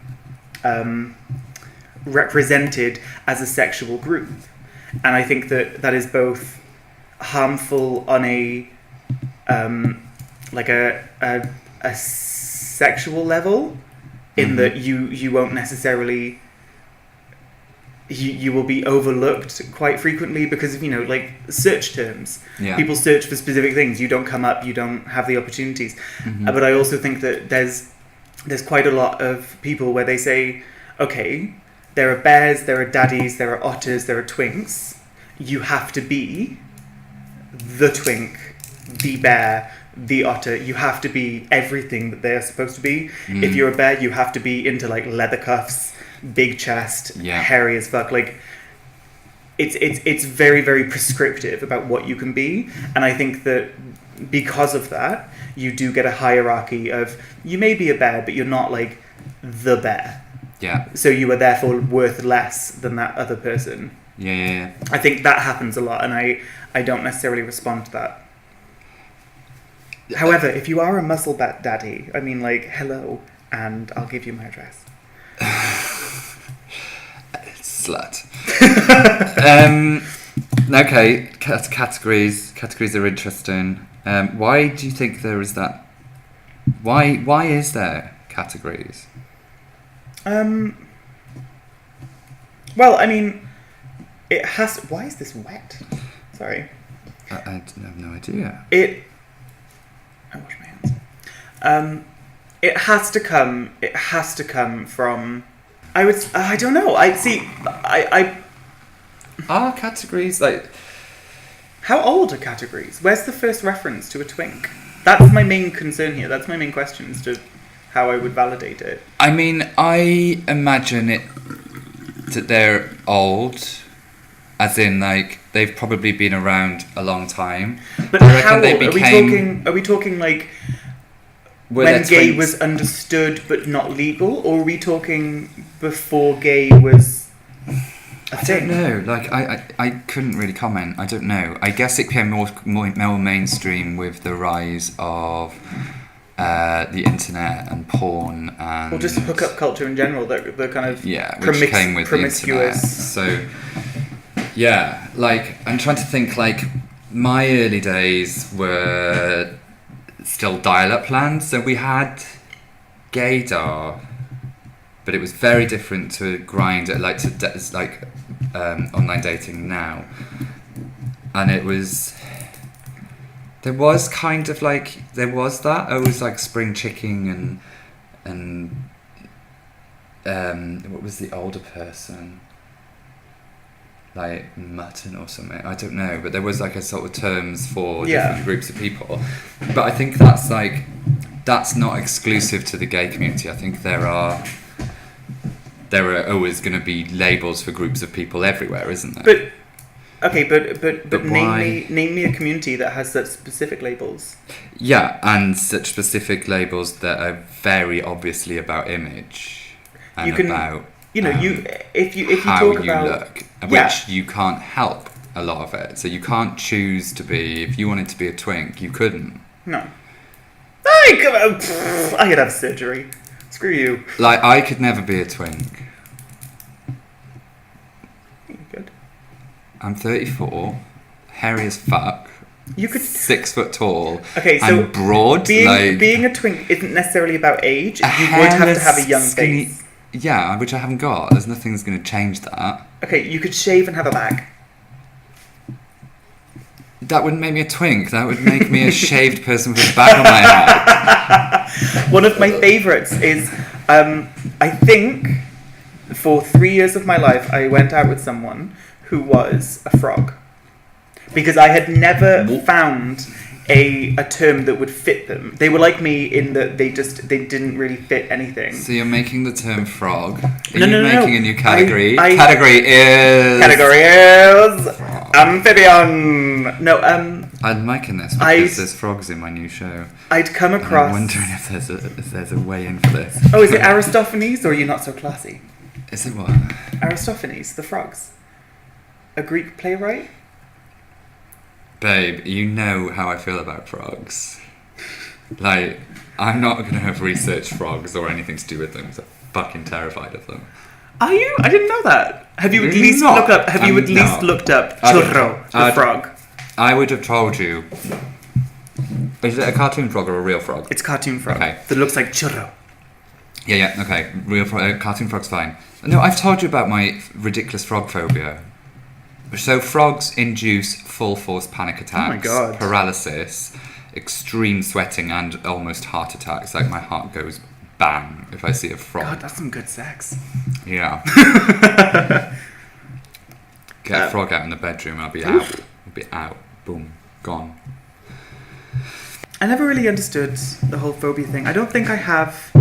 represented as a sexual group. And I think that is both harmful on a sexual level, in that you won't necessarily, you will be overlooked quite frequently because of, like search terms. People search for specific things. You don't come up, you don't have the opportunities. But I also think that there's quite a lot of people where they say, okay, there are bears, there are daddies, there are otters, there are twinks. You have to be the twink, the bear, the otter. You have to be everything that they're supposed to be. If you're a bear, you have to be into like leather cuffs, big chest, hairy as fuck. Like it's very, very prescriptive about what you can be. And I think that because of that, you do get a hierarchy of, you may be a bear, but you're not like the bear. So you are therefore worth less than that other person. I think that happens a lot, and I don't necessarily respond to that. However, if you are a muscle daddy, I mean, like, hello, and I'll give you my address. Slut. Okay, categories are interesting. Why do you think there is that? Why is there categories? Well, I mean, it has. Why is this wet? Sorry. I have no idea. I wash my hands. It has to come. It has to come from. I don't know. Are categories like? How old are categories? Where's the first reference to a twink? That's my main concern here. That's my main question as to how I would validate it. I mean, I imagine that they're old, as in like they've probably been around a long time. But I how reckon old? Are we talking like when gay was understood but not legal, or are we talking before gay was a thing? I don't know. Like I couldn't really comment. I don't know. I guess it became more mainstream with the rise of the internet and porn and... Or just hookup culture in general, the kind of which came with promiscuous... The internet. So, yeah, like, I'm trying to think, like, my early days were still dial-up plans, so we had gaydar, but it was very different to Grindr, like online dating now. And it was... There was kind of like, there was that. It was like spring chicken and what was the older person? Like mutton or something. I don't know. But there was like a sort of terms for different groups of people. But I think that's not exclusive to the gay community. I think there are always going to be labels for groups of people everywhere, isn't there? But name me a community that has such specific labels. Yeah, and such specific labels that are very obviously about image and about if you how talk you about look, which you can't help a lot of it. So you can't choose to be. If you wanted to be a twink, you couldn't. No. I could have surgery. Screw you. Like I could never be a twink. I'm 34, hairy as fuck. You could 6 foot tall. Okay, so and broad. Being a twink isn't necessarily about age. You would have to have a young face. Yeah, which I haven't got. There's nothing that's going to change that. Okay, you could shave and have a bag. That wouldn't make me a twink. That would make me a shaved person with a bag on my head. One of my favourites is, I think, for 3 years of my life, I went out with someone who was a frog, because I had never found a term that would fit them. They were like me in that they didn't really fit anything. So you're making the term frog. Are No, you no, making no. a new category? Category is amphibian. No, I'm liking this because there's frogs in my new show. I'd come And across. I'm wondering if there's a way in for this. Oh, is it Aristophanes, or are you not so classy? Is it what? Aristophanes, the frogs. A Greek playwright? Babe, you know how I feel about frogs. Like, I'm not going to have researched frogs or anything to do with them, 'cause I'm fucking terrified of them. Are you? I didn't know that. Have you at Really least not. looked up? Have you at least not. looked up churro, the frog? I would have told you. Is it a cartoon frog or a real frog? It's a cartoon frog Okay. that looks like churro. Yeah, okay. Real cartoon frog's fine. No, I've told you about my ridiculous frog phobia. So frogs induce full force panic attacks, Oh my God. paralysis, extreme sweating, and almost heart attacks. Like my heart goes bang if I see a frog. God, that's some good sex. Yeah. Get a frog out in the bedroom, I'll be out. I'll be out. Boom. Gone. I never really understood the whole phobia thing. I don't think I have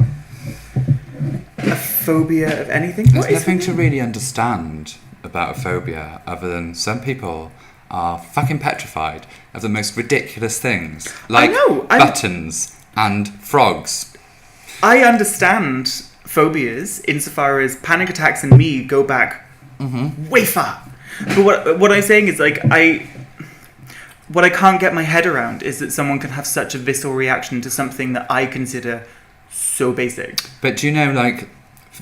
a phobia of anything. There's What is nothing it? to really understand about a phobia other than some people are fucking petrified of the most ridiculous things. Like know, buttons and frogs. I understand phobias insofar as panic attacks and me go back way far. But what I'm saying is, like, what I can't get my head around is that someone can have such a visceral reaction to something that I consider so basic. But do you know, like,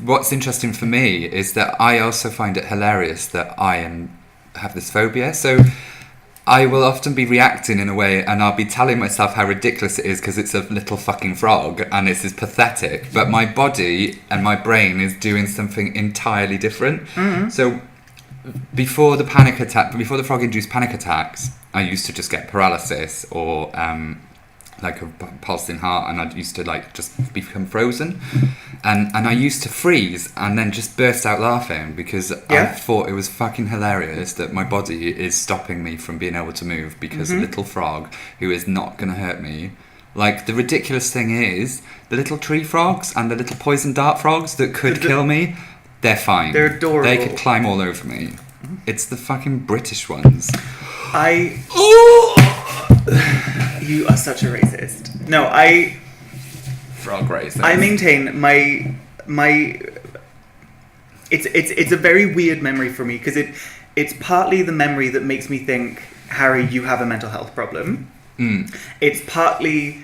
what's interesting for me is that I also find it hilarious that have this phobia. So I will often be reacting in a way and I'll be telling myself how ridiculous it is because it's a little fucking frog and this is pathetic. But my body and my brain is doing something entirely different. Mm-hmm. So before the frog-induced panic attacks, I used to just get paralysis or like a pulsing heart, and I used to like just become frozen, and I used to freeze and then just burst out laughing because I thought it was fucking hilarious that my body is stopping me from being able to move because a little frog who is not going to hurt me. Like, the ridiculous thing is the little tree frogs and the little poison dart frogs that could kill me, they're fine. They're adorable. They could climb all over me. It's the fucking British ones. You are such a racist. No, Frog racist. I maintain my it's a very weird memory for me because it's partly the memory that makes me think, Harry, you have a mental health problem. It's partly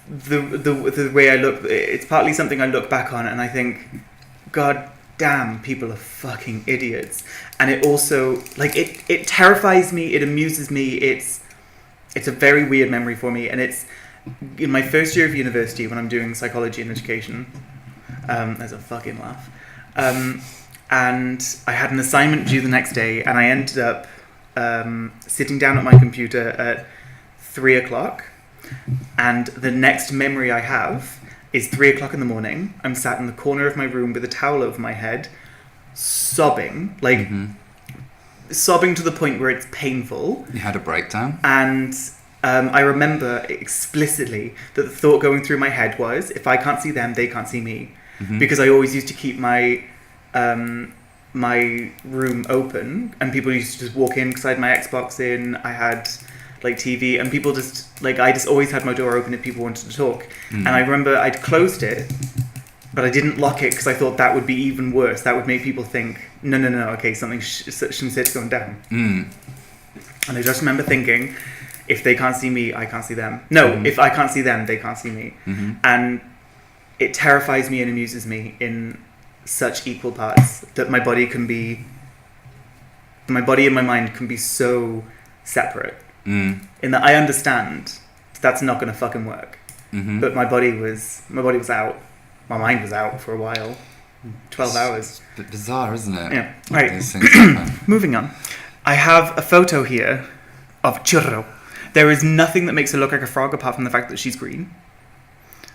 the way I look. It's partly something I look back on and I think, God damn, people are fucking idiots. And it also, like, it terrifies me. It amuses me. It's a very weird memory for me. And it's in my first year of university when I'm doing psychology and education. There's a fucking laugh. And I had an assignment due the next day, and I ended up sitting down at my computer at 3:00, and the next memory I have is 3:00 in the morning. I'm sat in the corner of my room with a towel over my head, sobbing, like sobbing to the point where it's painful. You had a breakdown? And I remember explicitly that the thought going through my head was, if I can't see them, they can't see me. Because I always used to keep my my room open, and people used to just walk in because I had my Xbox in, I had like TV, and people just, like, I just always had my door open if people wanted to talk. And I remember I'd closed it, but I didn't lock it because I thought that would be even worse. That would make people think, no, okay, something shit's going down. And I just remember thinking, if they can't see me, I can't see them. No, if I can't see them, they can't see me. And it terrifies me and amuses me in such equal parts that my body and my mind can be so separate. In that I understand that's not going to fucking work. But my body was out. My mind was out for a while. 12 hours. It's a bit bizarre, isn't it? Yeah. Right. These things happen. Moving on. I have a photo here of Churro. There is nothing that makes her look like a frog apart from the fact that she's green.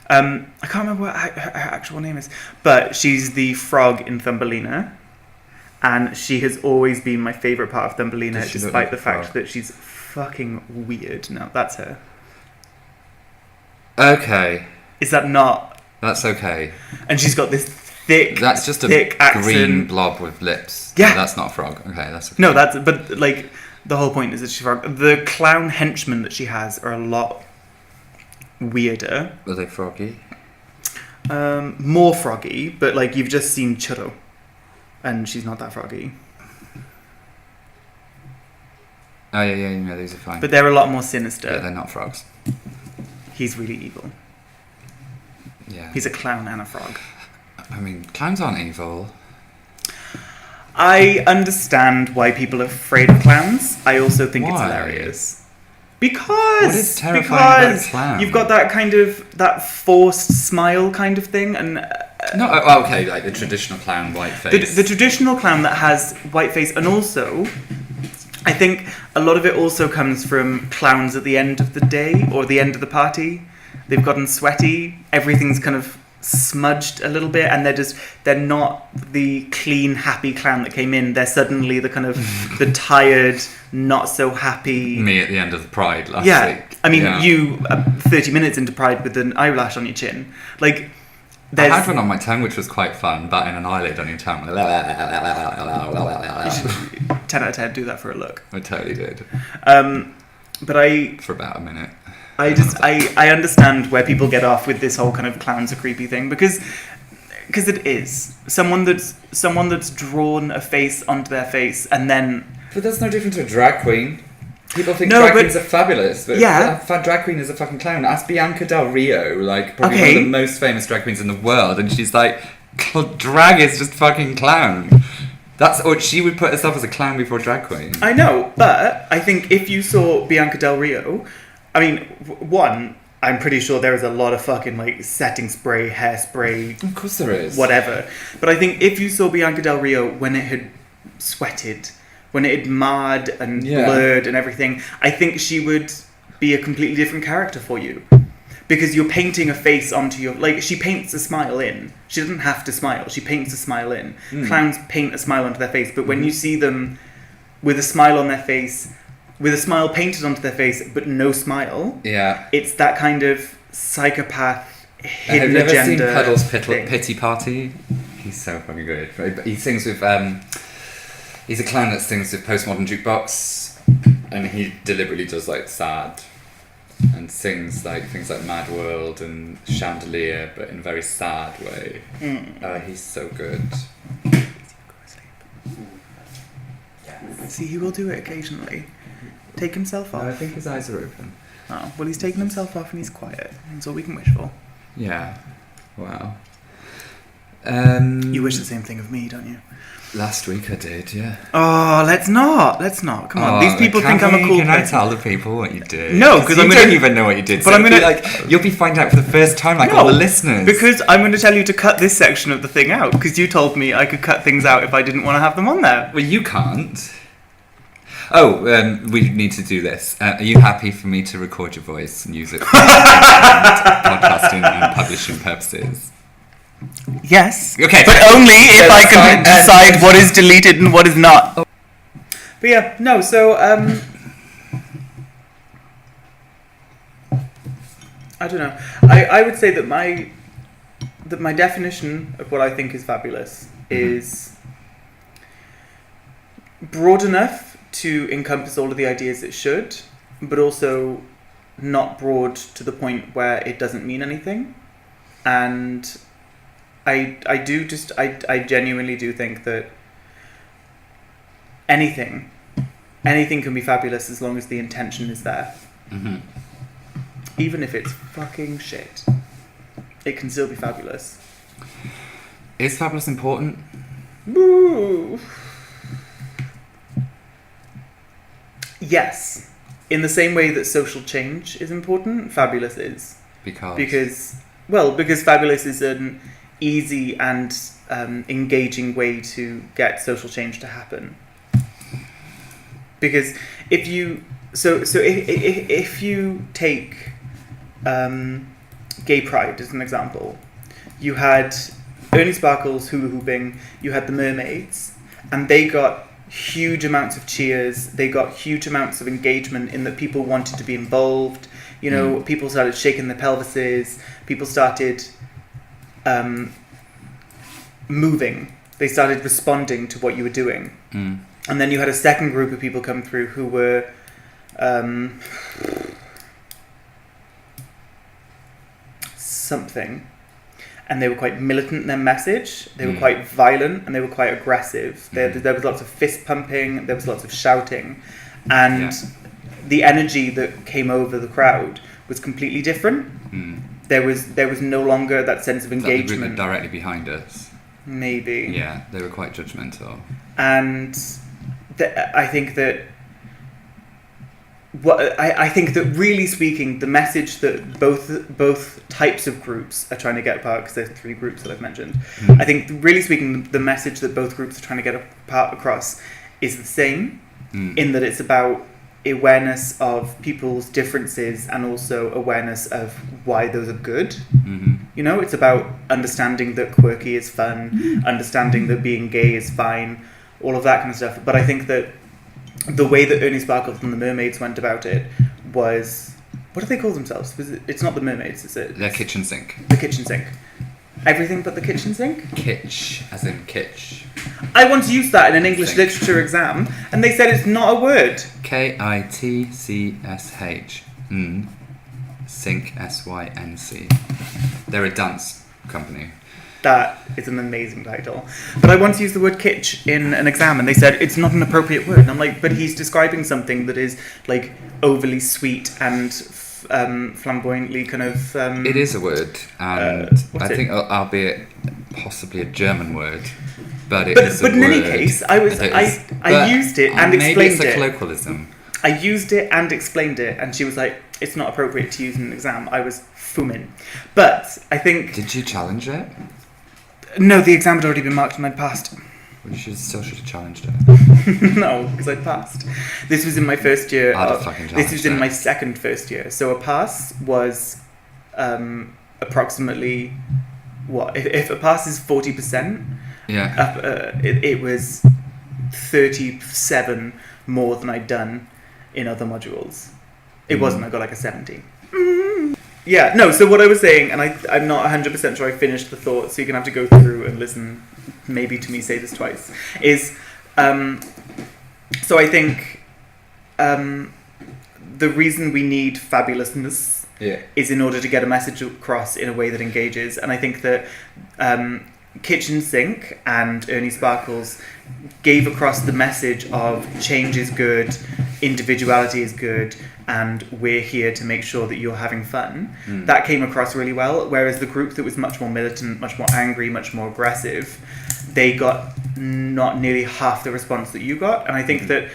I can't remember what her actual name is, but she's the frog in Thumbelina, and she has always been my favourite part of Thumbelina, Does she look despite like the a fact frog? that she's fucking weird. No, that's her. Okay. Is that not? That's okay. And she's got this thick. That's just a thick green accent. blob with lips. Yeah. No, that's not a frog. Okay, that's okay. No, but like the whole point is that she's frog. The clown henchmen that she has are a lot weirder. Are they froggy? More froggy, but like you've just seen Churro, and she's not that froggy. Oh yeah, these are fine. But they're a lot more sinister. Yeah, they're not frogs. He's really evil. Yeah. He's a clown and a frog. I mean, clowns aren't evil. I understand why people are afraid of clowns. I also think it's Why? hilarious. Because What is terrifying about a clown? you've got that forced smile kind of thing, and No, okay, like the traditional clown white face. the traditional clown that has white face, and also I think a lot of it also comes from clowns at the end of the day or the end of the party. They've gotten sweaty, everything's kind of smudged a little bit, and they're not the clean, happy clown that came in. They're suddenly the kind of the tired, not so happy. Me at the end of the Pride last week. I mean, Yeah. you 30 minutes into Pride with an eyelash on your chin, like. I had one on my tongue, which was quite fun, batting an eyelid on your tongue. 10 out of 10, do that for a look. I totally did. But For about a minute. I understand where people get off with this whole kind of clowns are creepy thing, because it is someone that's drawn a face onto their face and then. But that's no different to a drag queen. People think No, drag but- queens are fabulous, but Yeah. a drag queen is a fucking clown. Ask Bianca Del Rio, like probably one Okay. of the most famous drag queens in the world, and she's like, drag is just fucking clown. Or she would put herself as a clown before drag queen. I know, but I think if you saw Bianca Del Rio, I mean, one, I'm pretty sure there is a lot of fucking like setting spray, hairspray, Of course there is. whatever. But I think if you saw Bianca Del Rio when it had sweated, when it had marred and Yeah. blurred and everything, I think she would be a completely different character for you. Because you're painting a face onto your... Like, she paints a smile in. She doesn't have to smile. She paints a smile in. Clowns paint a smile onto their face. But when you see them with a smile on their face, with a smile painted onto their face, but no smile, Yeah. it's that kind of psychopath, Have hidden you ever seen agenda Puddle's thing. Pity Party? He's so fucking good. He sings with... he's a clown that sings with Postmodern Jukebox, and he deliberately does, like, sad... and sings like things like Mad World and Chandelier, but in a very sad way. He's so good. See, he will do it occasionally. Take himself off. I think his eyes are open. Oh, well, he's taken himself off and he's quiet. That's all we can wish for. Yeah. Wow. You wish the same thing of me, don't you? Last week I did, yeah. Oh, let's not. Come on. These people think I'm a cool Can I person. tell the people what you did? No, because I'm you gonna- don't even know what you did. But so I'm it'll gonna- be like you'll be finding out for the first time, like all the listeners. Because I'm going to tell you to cut this section of the thing out, because you told me I could cut things out if I didn't want to have them on there. Well, you can't. Oh, we need to do this. Are you happy for me to record your voice and use it for podcasting and publishing purposes? Yes. Okay. But only if I can fine. decide what is deleted and what is not. But yeah, no, so, I don't know. I would say that my definition of what I think is fabulous is broad enough to encompass all of the ideas it should, but also not broad to the point where it doesn't mean anything. And I genuinely do think that anything can be fabulous as long as the intention is there. Mm-hmm. Even if it's fucking shit, it can still be fabulous. Is fabulous important? Woo! Yes. In the same way that social change is important, fabulous is. Because fabulous is an easy and engaging way to get social change to happen. Because if you if you take gay pride as an example, you had Ernie Sparkles hula hooping, you had the mermaids, and they got huge amounts of cheers. They got huge amounts of engagement in that people wanted to be involved. You know, people started shaking their pelvises. People started moving. They started responding to what you were doing. And then you had a second group of people come through who were something, and they were quite militant in their message. They were quite violent, and they were quite aggressive. There was lots of fist pumping. There was lots of shouting, and the energy that came over the crowd was completely different. There was no longer that sense of engagement. Like the group directly behind us. Maybe. Yeah, they were quite judgmental. And I think that I think that really speaking, the message that both types of groups are trying to get apart, because there's 3 groups that I've mentioned. I think really speaking, the message that both groups are trying to get across is the same, in that it's about awareness of people's differences and also awareness of why those are good. You know, it's about understanding that quirky is fun, understanding that being gay is fine, all of that kind of stuff. But I think that the way that Ernie Sparkles and the Mermaids went about it was... What do they call themselves? It's not the Mermaids, is it? Their kitchen sink. The kitchen sink. Everything but the kitchen sink? Kitsch, as in kitsch. I want to use that in an English literature exam, and they said it's not a word. Kitcsh. Sink, S-Y-N-C. They're a dance company. That is an amazing title. But I want to use the word kitsch in an exam, and they said it's not an appropriate word. And I'm like, but he's describing something that is like overly sweet and flamboyantly kind of... it is a word, and I think, albeit possibly a German word, but it is a word. But in any case, I used it and explained it. Maybe it's a colloquialism. I used it and explained it, and she was like, it's not appropriate to use in an exam. I was fuming. But I think... Did you challenge it? No, the exam had already been marked and I'd passed. Well, you should have challenged it. No, because I'd passed. This was in my first year. This was in my second first year. So a pass was approximately... What? If a pass is 40%, it was 37 more than I'd done in other modules. It wasn't. I got like a 70. Yeah, no, so what I was saying, and I'm not 100% sure I finished the thought, so you're going to have to go through and listen maybe to me say this twice, is, so I think the reason we need fabulousness is in order to get a message across in a way that engages, and I think that Kitchen Sink and Ernie Sparkles gave across the message of change is good, individuality is good, and we're here to make sure that you're having fun. That came across really well, whereas the group that was much more militant, much more angry, much more aggressive, they got not nearly half the response that you got. And I think that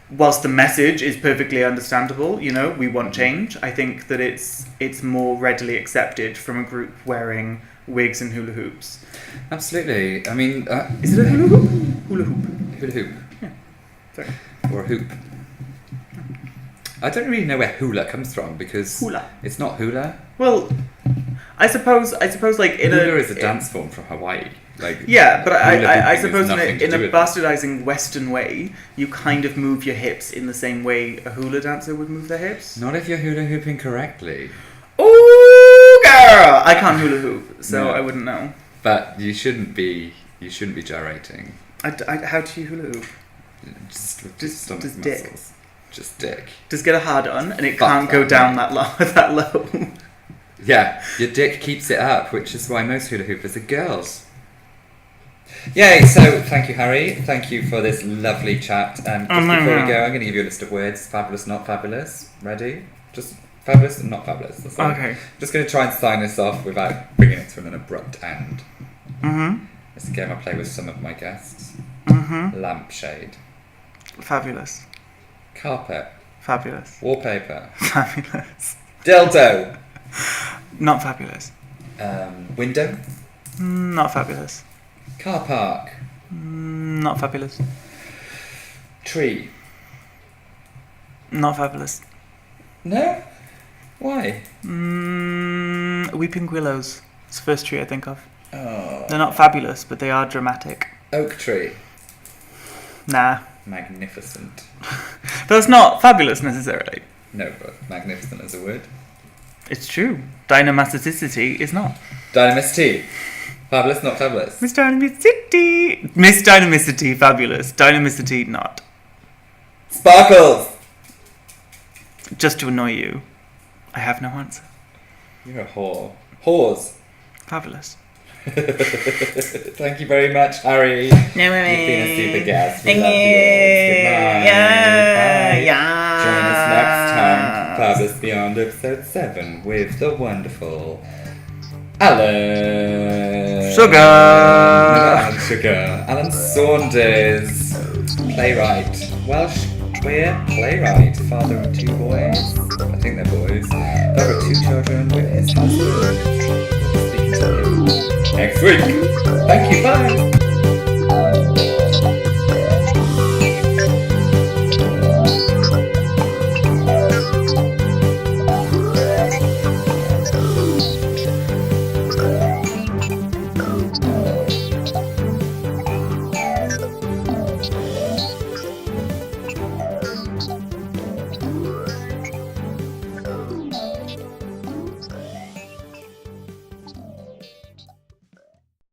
whilst the message is perfectly understandable, you know, we want change, I think that it's more readily accepted from a group wearing wigs and hula hoops. Absolutely. I mean... is it a hula hoop? Hula hoop. Hula hoop. Yeah. Sorry. Or a hoop. I don't really know where hula comes from, because it's not hula. Well, I suppose like hula is a dance form from Hawaii. Like, yeah, but I suppose in a bastardizing Western way, you kind of move your hips in the same way a hula dancer would move their hips. Not if you're hula hooping correctly. Ooh, girl! I can't hula hoop, so I wouldn't know. But you shouldn't be gyrating. How do you hula hoop? Just dick. Muscles. Just dick. Just get a hard on, and it can't go down that low. Yeah, your dick keeps it up, which is why most hula hoopers are girls. Yay, so thank you, Harry. Thank you for this lovely chat. And just before we go, I'm going to give you a list of words. Fabulous, not fabulous. Ready? Just fabulous and not fabulous. That's all. Okay. Just going to try and sign this off without bringing it to an abrupt end. It's a game I play with some of my guests. Lampshade. Fabulous. Carpet. Fabulous. Wallpaper. Fabulous. Dildo. Not fabulous. Window. Not fabulous. Car park. Not fabulous. Tree. Not fabulous. No? Why? Weeping willows. It's the first tree I think of. Oh. They're not fabulous, but they are dramatic. Oak tree. Nah. Magnificent. But that's not fabulous necessarily. No, but magnificent is a word. It's true. Dynamisticity is not. Dynamicity. Fabulous, not fabulous. Miss Dynamicity. Miss Dynamicity, fabulous. Dynamicity, not. Sparkles! Just to annoy you, I have no answer. You're a whore. Whores. Fabulous. Thank you very much, Harry. You've been a super guest. We love you. Goodbye. Yeah. Bye. Yeah. Join us next time, Fabulous Beyond episode 7, with the wonderful Alan Sugar. Alan Saunders, playwright, Welsh queer playwright, father of 2 boys. I think they're boys. Father of 2 children with his husband. Speaking to you next week. Thank you. Bye.